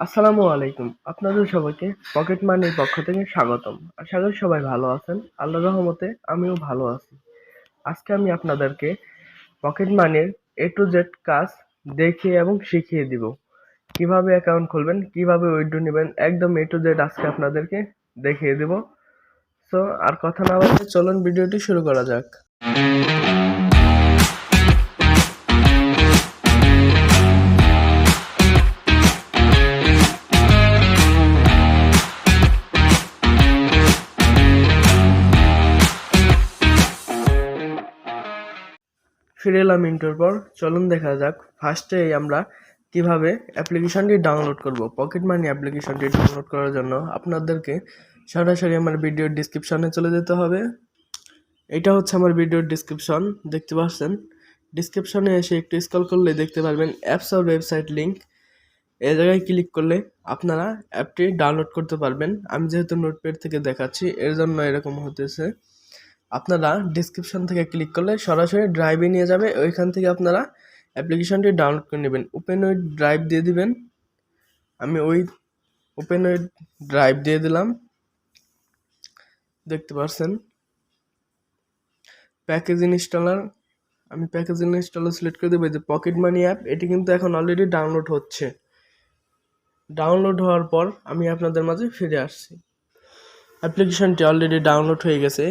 আসসালামু আলাইকুম। আপনাদের সবাইকে পকেট মানির পক্ষ থেকে স্বাগতম। আশা করি সবাই ভালো আছেন। আল্লাহর রহমতে আমিও ভালো আছি। আজকে আমি আপনাদেরকে পকেট মানির A to Z কাজ দেখিয়ে এবং শিখিয়ে দিব। কিভাবে অ্যাকাউন্ট খুলবেন, কিভাবে উইথড্র নেবেন, একদম A to Z আজকে আপনাদেরকে দেখিয়ে দিব। সো আর কথা না বলে চলুন ভিডিওটি শুরু করা যাক। ফিরে এলাম ইন্ট্রোর পর। চলুন দেখা যাক ফার্স্টেই আমরা কিভাবে অ্যাপ্লিকেশনটি ডাউনলোড করব। পকেট মানি অ্যাপ্লিকেশনটি ডাউনলোড করার জন্য আপনাদেরকে সরাসরি আমার ভিডিওর ডিসক্রিপশনে চলে যেতে হবে। এটা হচ্ছে আমার ভিডিওর ডিসক্রিপশন, দেখতে পাচ্ছেন। ডিসক্রিপশনে এসে একটু স্ক্রল করলে দেখতে পারবেন অ্যাপস অর ওয়েবসাইট লিঙ্ক। এই জায়গায় ক্লিক করলে আপনারা অ্যাপটি ডাউনলোড করতে পারবেন। আমি যেহেতু নোটপ্যাড থেকে দেখাচ্ছি এর জন্য এরকম হতেছে। আপনারা ডিসক্রিপশন থেকে ক্লিক করলে সরাসরি ড্রাইভে নিয়ে যাবে। ওইখান থেকে আপনারা অ্যাপ্লিকেশনটি ডাউনলোড করে নেবেন। ওপেন উইথ ড্রাইভ দিয়ে দিবেন। আমি ওপেন উইথ ড্রাইভ দিয়ে দিলাম, দেখতে পাচ্ছেন। প্যাকেজ ইনস্টলার, আমি প্যাকেজ ইনস্টলার সিলেক্ট করে দেবো। যে পকেট মানি অ্যাপ, এটি কিন্তু এখন অলরেডি ডাউনলোড হচ্ছে। ডাউনলোড হওয়ার পর আমি আপনাদের মাঝে ফিরে আসছি। অ্যাপ্লিকেশনটি অলরেডি ডাউনলোড হয়ে গেছে।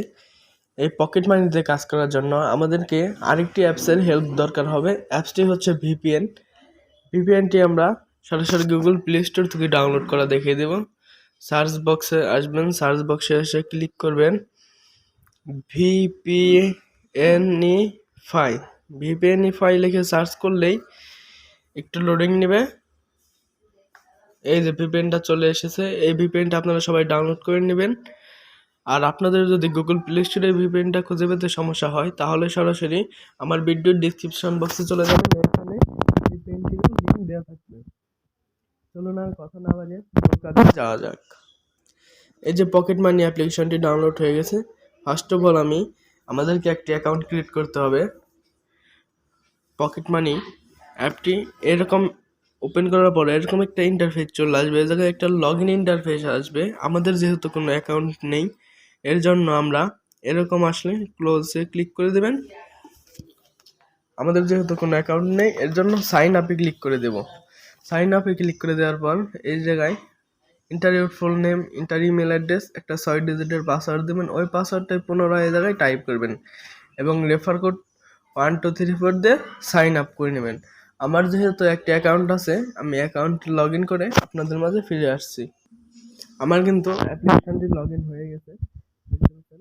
এই পকেট মানিতে কাজ করার জন্য আমাদেরকে আরেকটি অ্যাপসের হেল্প দরকার হবে। অ্যাপসটি হচ্ছে ভিপিএন। ভিপিএনটি আমরা সরাসরি গুগল প্লে স্টোর থেকে ডাউনলোড করা দেখিয়ে দেব। সার্চ বক্সে আসবেন, সার্চ বক্সে এসে ক্লিক করবেন ভিপিএনইফাই। ভিপিএনইফাই লিখে সার্চ করলেই একটু লোডিং নেবে। এই যে ভিপিএনটা চলে এসেছে। এই ভিপিএনটা আপনারা সবাই ডাউনলোড করে নেবেন। আর আপনাদের যদি গুগল প্লে স্টোরে ভিপিএনটা খুঁজে পেতে সমস্যা হয় তাহলে সরাসরি আমার ভিডিওর ডিসক্রিপশন বক্সে চলে যাবেন, এখানে ভিপিএনটির লিংক দেওয়া থাকবে। চলুন আর কথা না বাড়িয়ে মূল কাজে যাওয়া যাক। এই যে পকেট মানি অ্যাপ্লিকেশনটি ডাউনলোড হয়ে গেছে। ফার্স্ট অফ অল আমাদেরকে একটি অ্যাকাউন্ট ক্রিয়েট করতে হবে। পকেট মানি অ্যাপটি এরকম ওপেন করার পরে এরকম একটা ইন্টারফেস চলে আসবে। এই জায়গায় একটা লগ ইন ইন্টারফেস আসবে। আমাদের যেহেতু কোনো অ্যাকাউন্ট নেই, এর জন্য আমরা এরকম আসলে ক্লোজে ক্লিক করে দেবেন। আমাদের যেহেতু কোনো অ্যাকাউন্ট নেই এর জন্য সাইন আপে ক্লিক করে দেব। সাইন আপে ক্লিক করে দেওয়ার পর এই জায়গায় inter your full name, inter email address, একটা 6 ডিজিটের পাসওয়ার্ড দেবেন। ওই পাসওয়ার্ডটাই পুনরায় এই জায়গায় টাইপ করবেন এবং রেফার কোড 1 2 3 4 দিয়ে সাইন আপ করে নেবেন। আমার যেহেতু একটা অ্যাকাউন্ট আছে, আমি অ্যাকাউন্ট লগ ইন করে আপনাদের মাঝে ফিরে আসছি। আমার কিন্তু অ্যাপ্লিকেশনটি লগ ইন হয়ে গেছে, দেখতে পাচ্ছেন।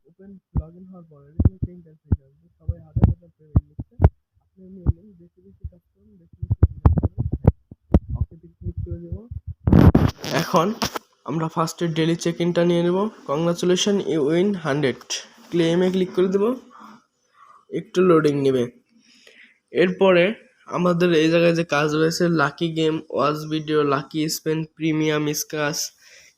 ওপেন লগ ইন হওয়ার পরে একটা ইন্টারফেস আসবে। সবাই হাজার হাজার পেমেন্ট নিচ্ছে। আপনি নিয়ে বেশি বেশি কাজ করুন, বেশি বেশি ওকেতে ক্লিক করে দেব। এখন আমরা ফার্স্টে ডেলি চেক ইনটা নিয়ে নেব। Congratulation, you win 100। ক্লেমে ক্লিক করে দেব, একটু লোডিং নেবে। এরপরে আমাদের এই জায়গায় যে কাজ রয়েছে lucky game, watch video, lucky Spain, premium scratch,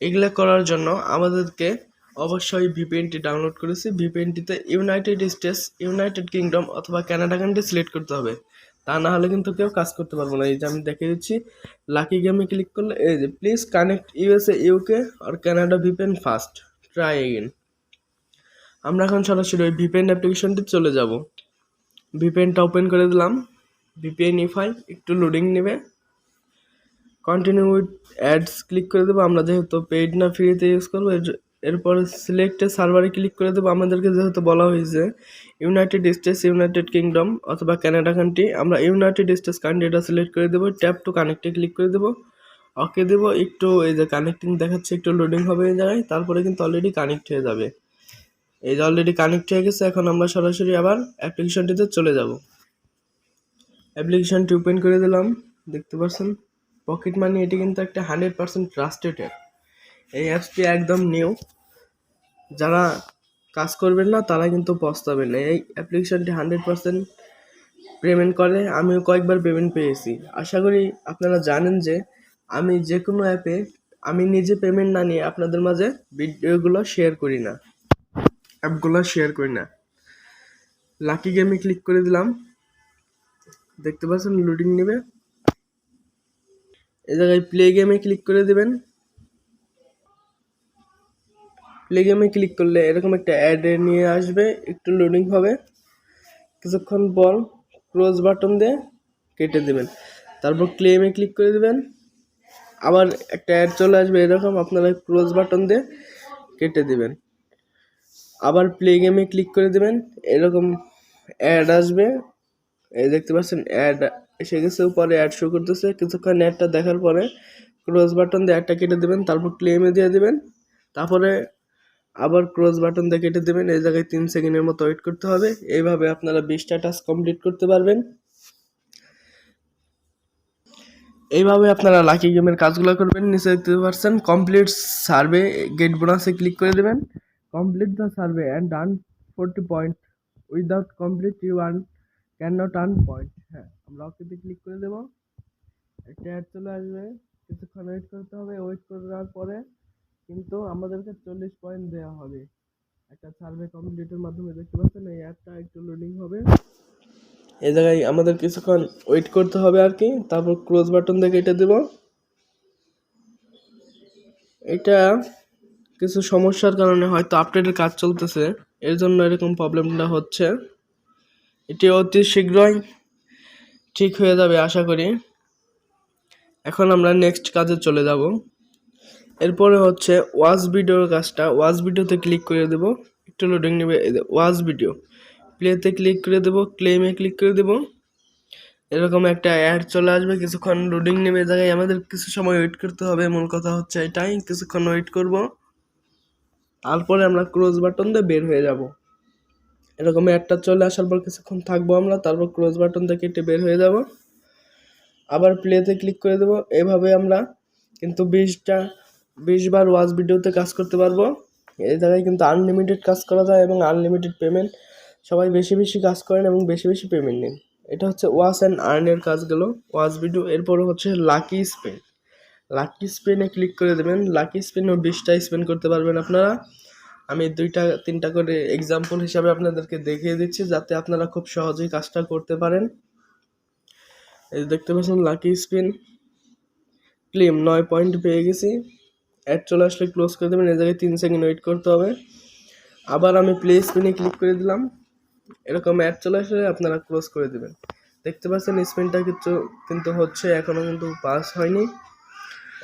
এগুলো করার জন্য আমাদেরকে অবশ্যই ভিপিএনটি ডাউনলোড করেছি। ভিপিএনটিতে ইউনাইটেড স্টেটস, ইউনাইটেড কিংডম অথবা কানাডা কান্ট্রি সিলেক্ট করতে হবে, তা না হলে কিন্তু কেউ কাজ করতে পারবো না। এই যে আমি দেখে দিচ্ছি, লাকি গেমে ক্লিক করলে এই যে প্লিজ কানেক্ট ইউএসএ, ইউকে আর Canada VPN first, try again. আমরা এখন সরাসরি ওই ভিপিএন অ্যাপ্লিকেশনটি চলে যাব। ভিপিএনটা ওপেন করে দিলাম। ভিপিএনইফাই একটু লোডিং নেবে। কন্টিনিউ উইথ অ্যাডস ক্লিক করে দেবো। আমরা যেহেতু পেইড না ফ্রিতে ইউজ করবো, এরপর সিলেক্টে সার্ভারে ক্লিক করে দেবো। আমাদেরকে যেহেতু বলা হয়েছে ইউনাইটেড স্টেটস, ইউনাইটেড কিংডম অথবা কানাডা কান্ট্রি, আমরা ইউনাইটেড স্টেটস কান্ট্রিটা সিলেক্ট করে দেবো। ট্যাপ টু কানেক্টে ক্লিক করে দেবো, ওকে দেবো। একটু এই যে কানেক্টিং দেখাচ্ছে, একটু লোডিং হবে এই জায়গায়, তারপরে কিন্তু অলরেডি কানেক্ট হয়ে যাবে। এই যে অলরেডি কানেক্ট হয়ে গেছে। এখন আমরা সরাসরি আবার অ্যাপ্লিকেশনটিতে চলে যাব। অ্যাপ্লিকেশনটি ওপেন করে দিলাম, দেখতে পাচ্ছেন পকেট মানি। এটি কিন্তু একটা 100% ট্রাস্টেড অ্যাপ। এই অ্যাপসটি একদম নিউ, যারা কাজ করবেন না তারা কিন্তু পস্তাবেন না। এই অ্যাপ্লিকেশনটি 100% পেমেন্ট করে। আমিও কয়েকবার পেমেন্ট পেয়েছি। আশা করি আপনারা জানেন যে আমি যে কোনো অ্যাপে আমি নিজে পেমেন্ট না নিয়ে আপনাদের মাঝে ভিডিওগুলো শেয়ার করি না, অ্যাপগুলো শেয়ার করি না। লাকি গেমে ক্লিক করে দিলাম, দেখতে পাচ্ছেন লোডিং নেবে। এই জায়গায় প্লে গেমে ক্লিক করে দেবেন। প্লে গেমে ক্লিক করলে এরকম একটা অ্যাড নিয়ে আসবে, একটু লোডিং হবে, কিছুক্ষণ পর ক্লোজ বাটন দিয়ে কেটে দেবেন। তারপর ক্লেমে ক্লিক করে দেবেন, আবার একটা অ্যাড চলে আসবে এরকম, আপনারা ক্লোজ বাটন দিয়ে কেটে দেবেন। আবার প্লে গেমে ক্লিক করে দেবেন, এরকম অ্যাড আসবে, এই দেখতে পাচ্ছেন অ্যাড এসে গেছে, উপরে অ্যাড শো করতেছে। কিছুক্ষণ অ্যাডটা দেখার পরে ক্লোজ বাটন দিয়ে অ্যাডটা কেটে দেবেন, তারপর ক্লেমে দিয়ে দেবেন, তারপরে আবার ক্লোজ বাটন দিয়ে কেটে দেবেন। এই জায়গায় 3 সেকেন্ডের মতো ওয়েট করতে হবে। এইভাবে আপনারা 20টা টাস্ক কমপ্লিট করতে পারবেন। এইভাবে আপনারা লাকি গেমের কাজগুলো করবেন। নিচে দেখতে পাচ্ছেন কমপ্লিট সার্ভে, গেট বোনাসে ক্লিক করে দেবেন। Complete the survey and earn 40 point, without complete you earn can not earn point. হ্যাঁ, আমরা ওকেতে ক্লিক করে দেবো, একটা অ্যাড চলে আসবে, কিছুক্ষণ ওয়েট করতে হবে। ওয়েট করার পরে কিন্তু আমাদেরকে 40 পয়েন্ট দেওয়া হবে একটা সার্ভে কমপ্লিটের মাধ্যমে। দেখতে পাচ্ছেন এই অ্যাডটা একটু লোডিং হবে, এই জায়গায় আমাদের কিছুক্ষণ ওয়েট করতে হবে আর কি। তারপর ক্লোজ বাটন দিয়ে কেটে দেব। এটা কিছু সমস্যার কারণে হয়তো আপডেটের কাজ চলতেছে, এর জন্য এরকম প্রবলেমটা হচ্ছে। এটি অতি শীঘ্রই ঠিক হয়ে যাবে আশা করি। এখন আমরা নেক্সট কাজে চলে যাব। এরপরে হচ্ছে ওয়াচ ভিডিওর কাজটা। ওয়াচ ভিডিওতে ক্লিক করে দেব, একটু লোডিং নেবে। ওয়াচ ভিডিও প্লেতে ক্লিক করে দেব, ক্লেমে ক্লিক করে দেব, এরকম একটা অ্যাড চলে আসবে, কিছুক্ষণ লোডিং নেবে। জায়গায় আমাদের কিছু সময় ওয়েট করতে হবে, মূল কথা হচ্ছে এটাই। কিছুক্ষণ ওয়েট করব, তারপরে আমরা ক্লোজ বাটন দিয়ে বের হয়ে যাব। এরকম অ্যাডটা চলে আসার পর কিছুক্ষণ থাকবো আমরা, তারপর ক্লোজ বাটন দিয়ে কেটে বের হয়ে যাব, আবার প্লেতে ক্লিক করে দেব। এভাবে আমরা কিন্তু 20 বার ওয়াচ ভিডিওতে কাজ করতে পারবো। এই জায়গায় কিন্তু আনলিমিটেড কাজ করা যায় এবং আনলিমিটেড পেমেন্ট। সবাই বেশি বেশি কাজ করেন এবং বেশি বেশি পেমেন্ট নিন। এটা হচ্ছে ওয়াচ অ্যান্ড আর্নের কাজগুলো, ওয়াচ ভিডিও। এরপরে হচ্ছে লাকি স্পেন। লাকি স্পেনে ক্লিক করে দেবেন। লাকি স্পেনও 20টা স্পেন করতে পারবেন আপনারা। আমি 2-3টা করে এক্সাম্পল হিসাবে আপনাদেরকে দেখিয়ে দিচ্ছি, যাতে আপনারা খুব সহজেই কাজটা করতে পারেন। এই দেখতে পাচ্ছেন লাকি স্পিন, ক্লেম 9 পয়েন্ট পেয়ে গেছি। অ্যাড চলে আসলে ক্লোজ করে দেবেন, এই জায়গায় 3 সেকেন্ড ওয়েট করতে হবে। আবার আমি প্লে স্পিনে ক্লিক করে দিলাম, এরকম অ্যাড চলে আসলে আপনারা ক্লোজ করে দেবেন। দেখতে পাচ্ছেন স্পিনটা কিন্তু হচ্ছে, এখনও কিন্তু পাস হয়নি।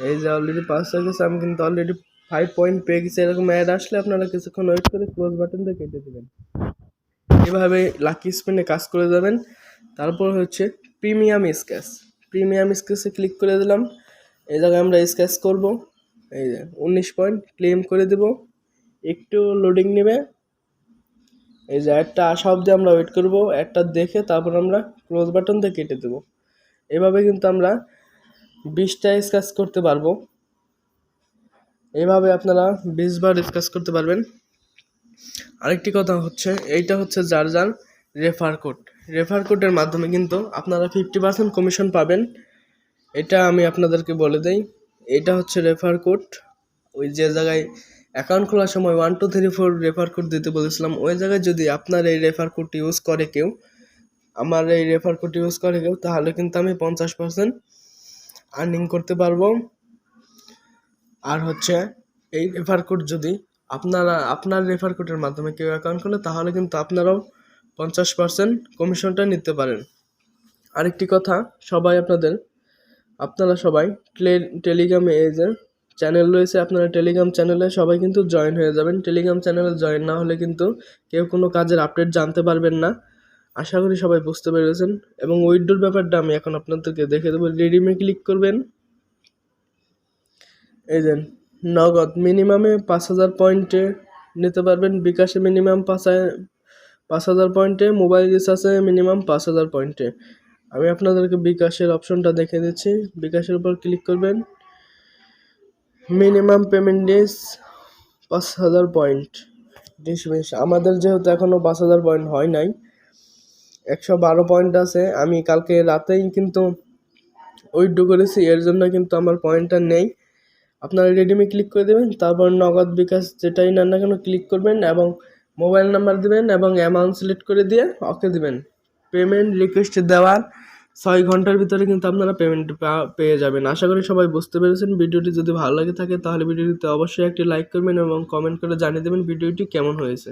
এই যে অলরেডি পাস হয়ে গেছে, আমি কিন্তু অলরেডি 5 পয়েন্ট পেয়ে গেছি। এরকম অ্যাড আসলে আপনারা কিছুক্ষণ ওয়েট করে ক্লোজ বাটন দিয়ে কেটে দেবেন। এভাবে লাকি স্পিনে কাজ করে যাবেন। তারপর হচ্ছে প্রিমিয়াম স্ক্যাচ। প্রিমিয়াম স্ক্যাচে ক্লিক করে দিলাম, এই জায়গায় আমরা স্ক্যাচ করব। এই যে 19 পয়েন্ট ক্লেম করে দেব, একটু লোডিং নেবে। এই যে অ্যাডটা আসা অবধি আমরা ওয়েট করব, অ্যাডটা দেখে তারপর আমরা ক্লোজ বাটন দিয়ে কেটে দেব। এভাবে কিন্তু আমরা 20টা স্ক্যাচ করতে পারবো। এইভাবে আপনারা 20 বার স্ক্যাচ করতে পারবেন। আরেকটি কথা হচ্ছে, এইটা হচ্ছে যার রেফার কোড। রেফার কোডের মাধ্যমে কিন্তু আপনারা 50% কমিশন পাবেন। এটা আমি আপনাদেরকে বলে দেই, এটা হচ্ছে রেফার কোড। ওই যে জায়গায় অ্যাকাউন্ট খোলার সময় 1 2 3 4 রেফার কোড দিতে বলেছিলাম, ওই জায়গায় যদি আপনার এই রেফার কোড ইউজ করে কেউ, আমার এই রেফার কোড ইউজ করে কেউ, তাহলে কিন্তু আমি 50% আর্নিং করতে পারবো। আর হচ্ছে এই রেফার কোড যদি আপনার রেফার কোডের মাধ্যমে কেউ অ্যাকাউন্ট খোলে, তাহলে কিন্তু আপনারাও 50% কমিশনটা নিতে পারেন। আরেকটি কথা, আপনারা সবাই টেলিগ্রামে এই যে চ্যানেল রয়েছে, আপনারা টেলিগ্রাম চ্যানেলে সবাই কিন্তু জয়েন হয়ে যাবেন। টেলিগ্রাম চ্যানেলে জয়েন না হলে কিন্তু কেউ কোনো কাজের আপডেট জানতে পারবেন না। আশা করি সবাই বুঝতে পেরেছেন। এবং উইথড্রোর ব্যাপারটা আমি এখন আপনাদেরকে দেখে দেবো। রিডিমে ক্লিক করবেন, এই যে নগদ মিনিমামে 5000 পয়েন্টে নিতে পারবেন। বিকাশে মিনিমাম 5000 পয়েন্টে, মোবাইল রিচার্জে মিনিমাম 5000 পয়েন্টে। আমি আপনাদেরকে বিকাশের অপশনটা দেখে দিচ্ছি। বিকাশের উপর ক্লিক করবেন, মিনিমাম পেমেন্ট ডিস 5000 পয়েন্ট। আমাদের যেহেতু এখনও 5000 পয়েন্ট হয় নাই, 112 পয়েন্ট আছে। আমি কালকে রাতেই কিন্তু উইথড্র করেছি, এর জন্য কিন্তু আমার পয়েন্টটা নেই। আপনারা রিডিমে ক্লিক করে দেবেন, তারপর নগদ বিকাশ যেটাই নেন না কেন ক্লিক করবেন এবং মোবাইল নাম্বার দেবেন এবং অ্যামাউন্ট সিলেক্ট করে দিয়ে ওকে দেবেন। পেমেন্ট রিকোয়েস্ট দেওয়ার 6 ঘন্টার ভিতরে কিন্তু আপনারা পেমেন্ট পেয়ে যাবেন। আশা করি সবাই বুঝতে পেরেছেন। ভিডিওটি যদি ভালো লাগে থাকে তাহলে ভিডিওটিতে অবশ্যই একটি লাইক করবেন এবং কমেন্ট করে জানিয়ে দেবেন ভিডিওটি কেমন হয়েছে।